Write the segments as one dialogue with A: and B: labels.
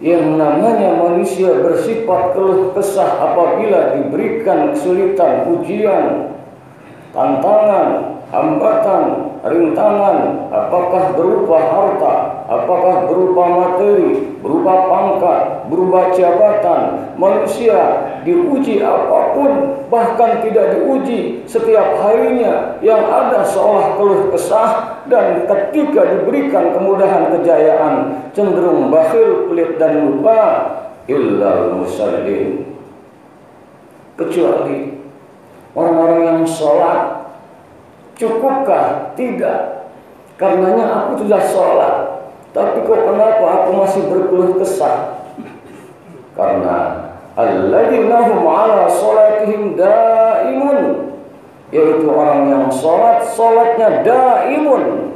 A: Yang namanya manusia bersifat keluh kesah apabila diberikan kesulitan, ujian, tantangan, hambatan, rintangan, apakah berupa harta, apakah berupa materi, berupa pangkat, berupa jabatan. Manusia diuji apapun, bahkan tidak diuji setiap harinya, yang ada seolah keluh kesah, dan ketika diberikan kemudahan kejayaan cenderung bakhil, pelit dan lupa. Illal musallin, kecuali orang-orang yang sholat. Cukupkah? Tidak. Karenanya aku sudah sholat, tapi kok kenapa aku masih berkeluh kesah? Karena alladzina hum ala sholatihim daimun, yaitu orang yang sholatnya daimun.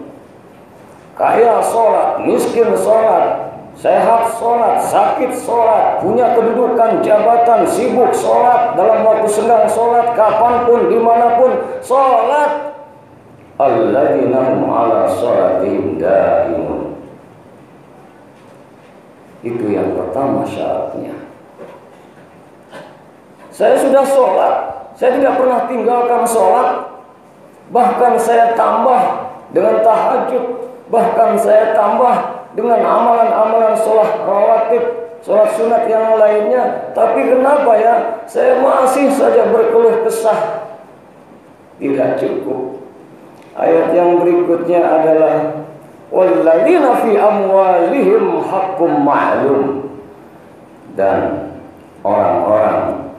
A: Kaya sholat, miskin sholat, sehat sholat, sakit sholat, punya kedudukan, jabatan, sibuk sholat, dalam waktu senggang sholat, kapanpun, dimanapun sholat. Alladzina hum ala sholatihim daimun. Itu yang pertama syaratnya. Saya sudah sholat, saya tidak pernah tinggalkan sholat, bahkan saya tambah dengan tahajud, bahkan saya tambah dengan amalan-amalan sholat rawatib, sholat sunat yang lainnya. Tapi kenapa ya saya masih saja berkeluh kesah? Tidak cukup. Ayat yang berikutnya adalah walladzina fi amwalihim haqqum ma'lum, dan orang-orang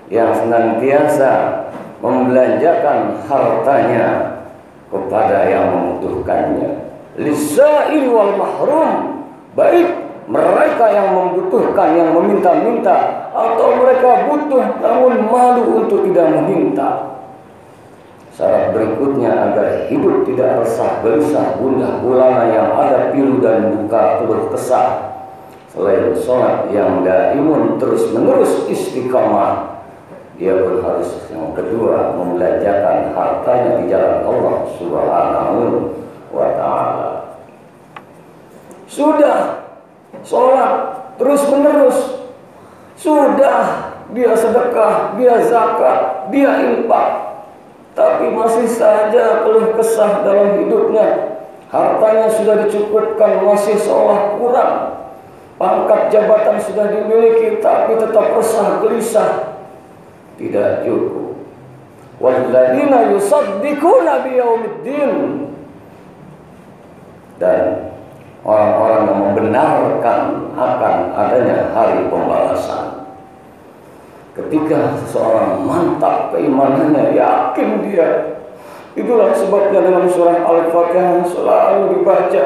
A: yang senantiasa membelanjakan hartanya kepada yang membutuhkannya. Lisa'il wal mahrum, baik mereka yang membutuhkan, yang meminta-minta, atau mereka butuh namun malu untuk tidak meminta. Syarat berikutnya agar hidup tidak resah gelisah, gundah gulana, yang ada pilu dan duka, keluh kesah. Selain sholat yang daimun terus menerus istiqamah, dia pun harus yang kedua membelanjakan hartanya di jalan Allah Subhanahu wa ta'ala. Sudah sholat terus menerus, sudah dia sedekah, dia zakat, dia infak, tapi masih saja keluh kesah dalam hidupnya. Hartanya sudah dicukupkan, masih seolah kurang. Pangkat jabatan sudah dimiliki, tapi tetap resah gelisah. Tidak cukup. Walladzina yusaddiquna biyaumiddin, dan orang-orang yang membenarkan akan adanya hari pembalasan. Ketika seseorang mantap keimanannya, yakin dia, itulah sebabnya dalam surah Al-Fatihah selalu dibaca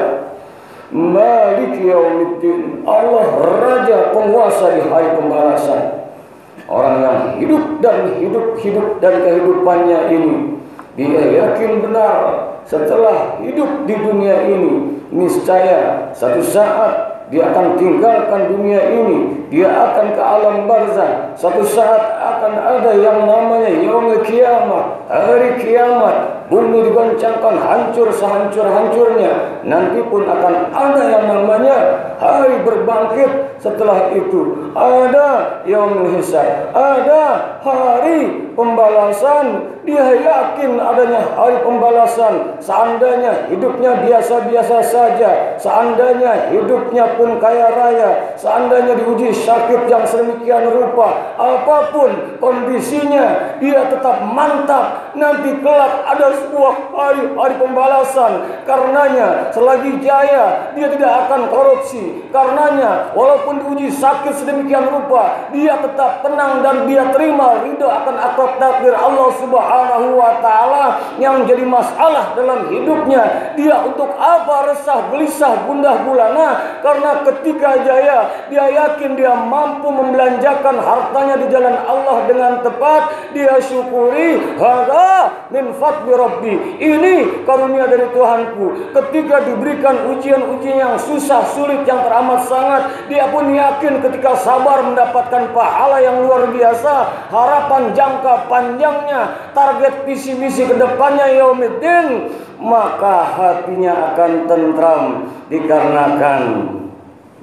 A: Maliki Yaumiddin, Allah Raja penguasa di hari pembalasan. Orang yang hidup dan kehidupannya ini, dia yakin benar setelah hidup di dunia ini, niscaya satu saat dia akan tinggalkan dunia ini, dia akan ke alam barzah. Satu saat akan ada yang namanya yaumul kiamah, hari kiamat. Bumi digoncangkan hancur sehancur-hancurnya. Nanti pun akan ada yang namanya hari berbangkit. Setelah itu ada yaumul hisab, ada hari pembalasan. Dia yakin adanya hari pembalasan. Seandainya hidupnya biasa-biasa saja, seandainya hidupnya pun kaya raya, seandainya diuji sakit yang sedemikian rupa, apapun kondisinya, dia tetap mantap. Nanti kelak ada sebuah hari pembalasan. Karenanya selagi jaya, dia tidak akan korupsi. Karenanya walaupun diuji sakit sedemikian rupa, dia tetap tenang dan dia terima ridho akan takdir Allah Subhanahu wa ta'ala. Yang jadi masalah dalam hidupnya, dia untuk apa resah gelisah gundah gulana? Karena ketika jaya, dia yakin dia mampu membelanjakan hartanya di jalan Allah dengan tepat. Dia syukuri, hadza min fadli rabbi, ini karunia dari Tuhanku. Ketika diberikan ujian-ujian yang susah, sulit, yang teramat sangat, dia pun yakin ketika sabar mendapatkan pahala yang luar biasa. Harapan jangka panjangnya, target visi misi kedepannya yaumiddin, maka hatinya akan tentram dikarenakan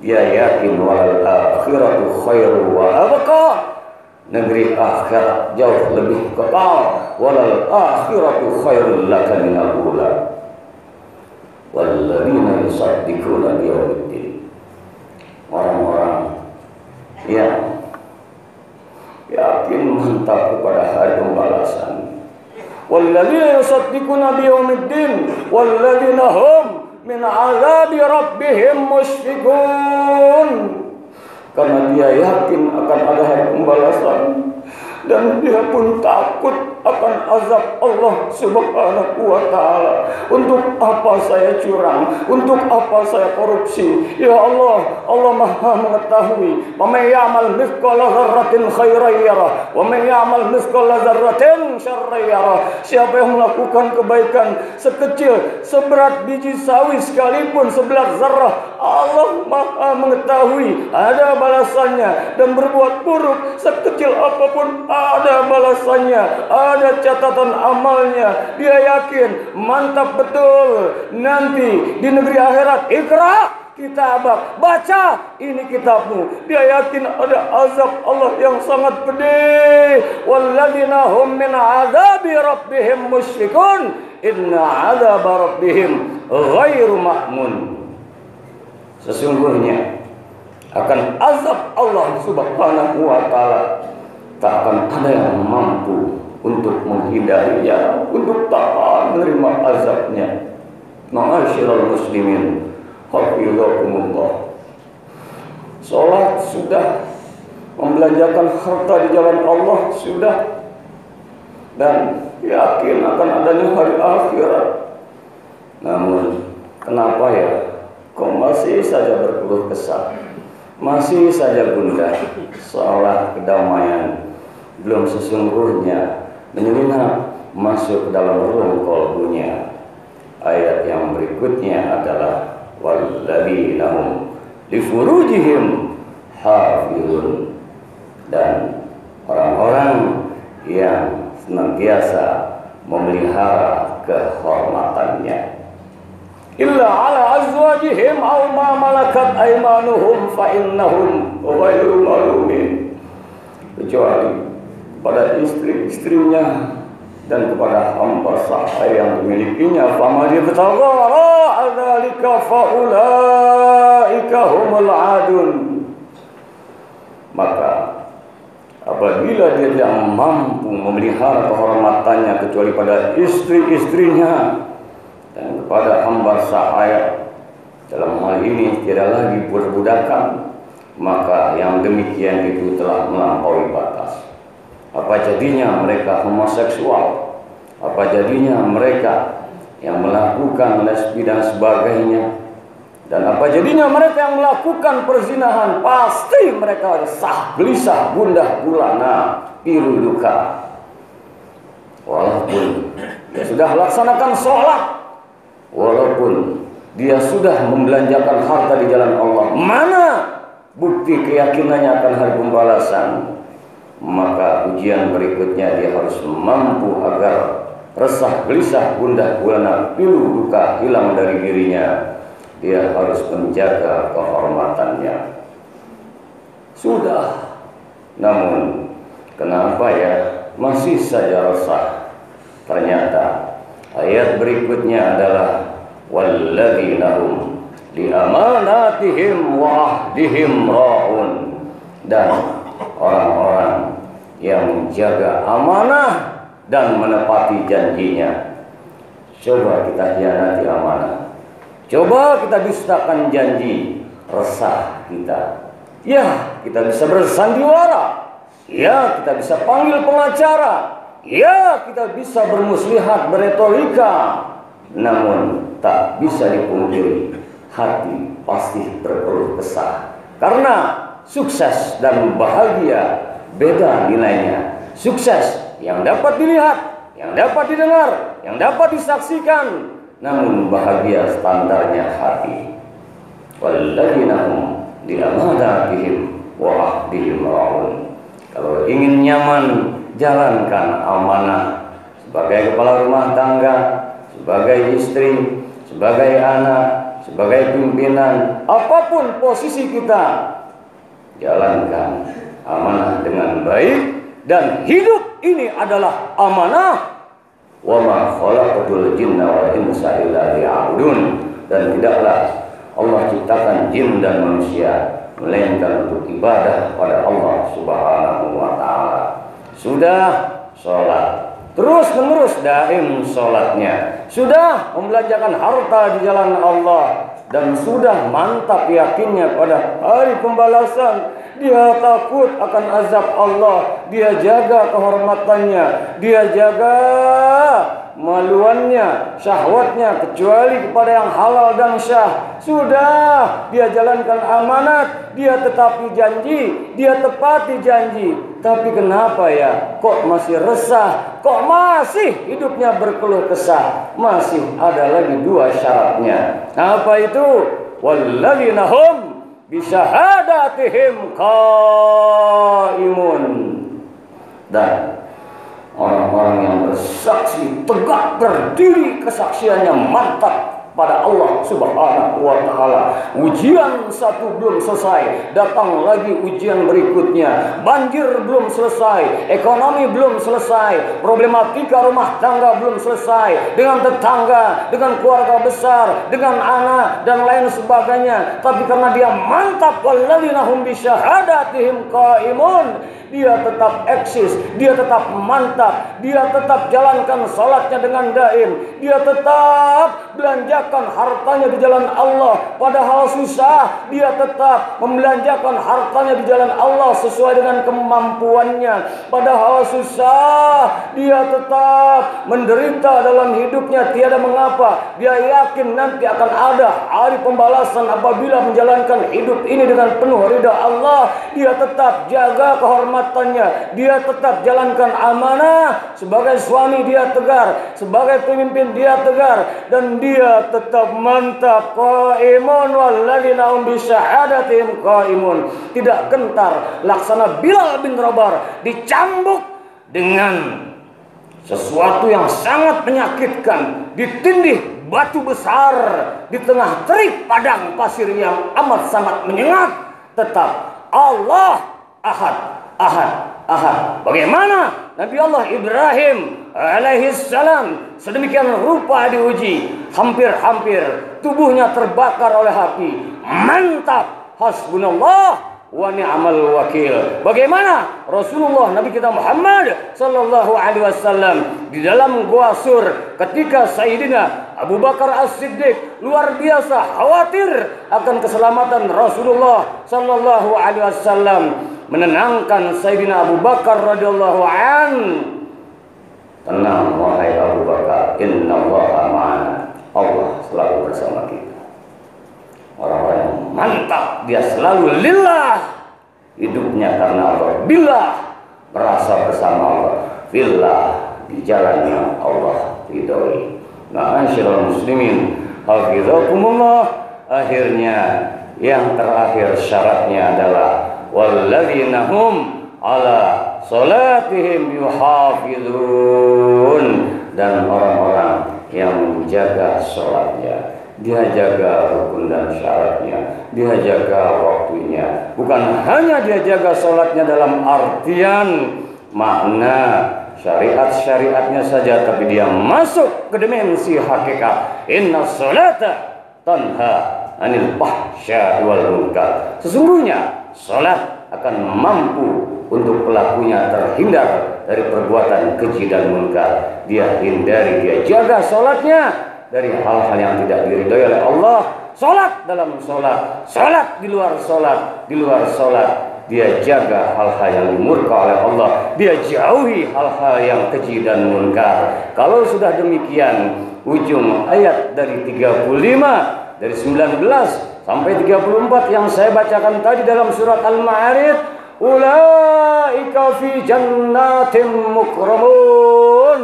A: dia yakin wal akhiratu khairu wa abqa, negeri akhirat jauh lebih kekal, walal akhiratu khairul laka minal ula, walladzina yusaddiquna biyaumiddin, orang-orang yang yakin mantap kepada hari pembalasan, walladzina yusaddiquna biyaumiddin walladzina hum min azabi rabbihim musyfiqun, karena dia yakin akan ada hari pembalasan dan dia pun takut akan azab Allah Subhanahu wa taala. Untuk apa saya curang? Untuk apa saya korupsi? Ya Allah, Allah Maha mengetahui. Wa may ya'mal mithqala dzarratin khairan yarah wa may ya'mal mithqala dzarratin syarran yarah. Siapa yang melakukan kebaikan sekecil seberat biji sawi sekalipun seberat zarrah, Allah Maha mengetahui, ada balasannya. Dan berbuat buruk sekecil apapun ada balasannya, ada catatan amalnya. Dia yakin mantap betul nanti di negeri akhirat. Iqra kitabak, baca ini kitabmu. Dia yakin ada azab Allah yang sangat pedih. Walladzina hum min azabi rabbihim musyfiqun, inna azaba rabbihim ghairu ma'mun. Sesungguhnya akan azab Allah Subhanahu wa taala tak akan ada yang mampu untuk menghindarinya, untuk tahan menerima azabnya. Ma'asyiral muslimin, hafizakumullah. Salat sudah, membelanjakan harta di jalan Allah sudah, dan yakin akan adanya hari akhirat. Namun kenapa ya kok masih saja berkeluh kesah, masih saja gundah, seolah kedamaian belum sesungguhnya menyelinap masuk ke dalam relung kolbunya. Ayat yang berikutnya adalah walladzina hum li furujihim hafizun, dan orang-orang yang senantiasa memelihara kehormatannya. Illa ala azwajihim aw ma malakat aymanuhum fa innahum ghairu malumin, kecuali pada istri-istrinya dan kepada hamba sahaya yang dimilikinya. Faman yabtagha wara'a dzalika faulaika humul adun, maka apabila dia tidak mampu memelihara kehormatannya kecuali pada istri-istrinya dan kepada hamba sahaya, dalam hal ini tidak lagi budak-budakan, maka yang demikian itu telah melampaui batas. Apa jadinya mereka homoseksual? Apa jadinya mereka yang melakukan lesbi dan sebagainya? Dan apa jadinya mereka yang melakukan perzinahan? Pasti mereka resah, gelisah, gundah gulana, pilu duka. Walaupun dia sudah laksanakan sholat, walaupun dia sudah membelanjakan harta di jalan Allah, mana bukti keyakinannya akan hari pembalasan? Maka ujian berikutnya dia harus mampu agar resah, gelisah, gundah gulana, pilu duka hilang dari dirinya. Dia harus menjaga kehormatannya. Sudah, namun kenapa ya masih saja resah? Ternyata ayat berikutnya adalah walladzina hum li amanatihim wa ahdihim ra'un, dan orang-orang yang menjaga amanah dan menepati janjinya. Coba kita hianati amanah, coba kita dustakan janji, resah kita. Ya, kita bisa bersandiwara, ya kita bisa panggil pengacara, ya kita bisa bermuslihat, beretorika, namun tak bisa dipungkiri hati pasti berkeluh kesah. Karena sukses dan bahagia beda nilainya. Sukses yang dapat dilihat, yang dapat didengar, yang dapat disaksikan, namun bahagia standarnya hati. Walladzina hum li amanatihim wa ahdihim ra'un. Kalau ingin nyaman, jalankan amanah sebagai kepala rumah tangga, sebagai istri, sebagai anak, sebagai pimpinan, apapun posisi kita, jalankan amanah dengan baik. Dan hidup ini adalah amanah. Wa ma khalaqatul jinna wal insa illa liya'budun. Dan tidaklah Allah ciptakan jin dan manusia melainkan untuk ibadah pada Allah Subhanahu wa taala. Sudah sholat, terus menerus daim sholatnya. Sudah membelanjakan harta di jalan Allah, dan sudah mantap yakinnya pada hari pembalasan. Dia takut akan azab Allah, dia jaga kehormatannya, dia jaga maluannya, syahwatnya, kecuali kepada yang halal dan syah. Sudah dia jalankan amanat, dia tetapi janji, dia tepati janji. Tapi kenapa ya kok masih resah, kok masih hidupnya berkeluh kesah? Masih ada lagi dua syaratnya. Apa itu? Walladzina hum bisyahadatihim qaimun. Dan orang-orang yang bersaksi tegak berdiri, kesaksiannya mantap pada Allah Subhanahu wa taala. Ujian satu belum selesai, datang lagi ujian berikutnya. Banjir belum selesai, ekonomi belum selesai, problematika rumah tangga belum selesai, dengan tetangga, dengan keluarga besar, dengan anak dan lain sebagainya. Tapi karena dia mantap, walladzina hum bisyahadatihim qaimun, dia tetap eksis, dia tetap mantap, dia tetap jalankan salatnya dengan daim, dia tetap belanjakan hartanya di jalan Allah. Padahal susah, dia tetap membelanjakan hartanya di jalan Allah sesuai dengan kemampuannya. Padahal susah, dia tetap menderita dalam hidupnya, tiada mengapa. Dia yakin nanti akan ada hari pembalasan apabila menjalankan hidup ini dengan penuh ridha Allah. Dia tetap jaga kehormatannya, dia tetap jalankan amanah. Sebagai suami dia tegar, sebagai pemimpin dia tegar, dan dia tetap mantap. Qaimun walladzina hum bisyahadatihim qaimun. Tidak gentar laksana Bilal bin Rabah dicambuk dengan sesuatu yang sangat menyakitkan, ditindih batu besar di tengah terik padang pasir yang amat sangat menyengat. Tetap Allah Ahad, Ahad, Ahad. Bagaimana Nabi Allah Ibrahim alaihissalam sedemikian rupa diuji, hampir-hampir tubuhnya terbakar oleh api. Mantap, hasbunallah wa ni'mal wakil. Bagaimana Rasulullah Nabi kita Muhammad sallallahu alaihi wasallam di dalam gua Sur ketika Sayyidina Abu Bakar As-Siddiq luar biasa khawatir akan keselamatan Rasulullah sallallahu alaihi wasallam, menenangkan Sayyidina Abu Bakar radhiyallahu an. Tenang wahai Abu Bakar, innallaha ma'ana. Allah selalu bersama kita. Orang-orang yang mantap, dia selalu lillah, hidupnya karena Allah, billah, merasa bersama Allah, fillah, di jalan yang Allah ridhoi. Ma'asyiral muslimin, hafizakumullah. Akhirnya yang terakhir syaratnya adalah walladzina hum ala salatihim yuhafizun. Dan orang-orang yang menjaga salatnya, dia jaga rukun dan syaratnya, dia jaga waktunya. Bukan hanya dia jaga salatnya dalam artian makna syariat-syariatnya saja, tapi dia masuk ke dimensi hakikat. Inna salata tanha anil fahsya'i wal munkar. Sesungguhnya salat akan mampu untuk pelakunya terhindar dari perbuatan keji dan munkar. Dia hindari, dia jaga salatnya dari hal-hal yang tidak diridhoi oleh Allah. Salat dalam salat, salat di luar salat, di luar salat. Dia jaga hal-hal yang dimurka oleh Allah, dia jauhi hal-hal yang keji dan munkar. Kalau sudah demikian, ujung ayat dari 35 dari 19 sampai 34 yang saya bacakan tadi dalam surat Al-Ma'arij, ulaika fi jannatin mukramun.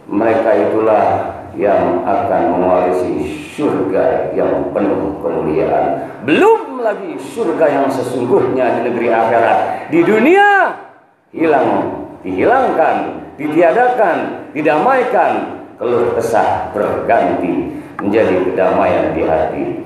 A: Mereka itulah yang akan mewarisi surga yang penuh kemuliaan. Belum lagi surga yang sesungguhnya di negeri akhirat. Di dunia hilang, dihilangkan, ditiadakan, didamaikan, keluh kesah berganti. menjadi kedamaian di hati.